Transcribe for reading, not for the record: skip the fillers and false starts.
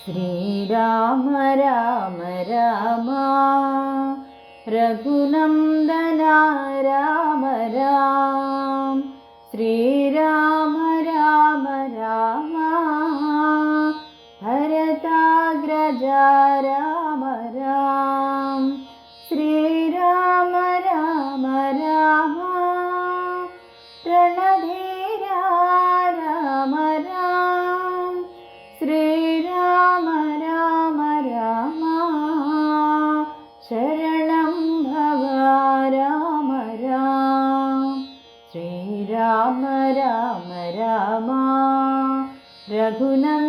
श्रीराम राम राम रघुनन्दना राम राम श्रीराम राम राम भरताग्रजा राम राम श्रीराम राम राम रणधीरा राम राम श्रीराम राम राम शरणं भव राम राम श्रीराम राम राम रघुनन्दना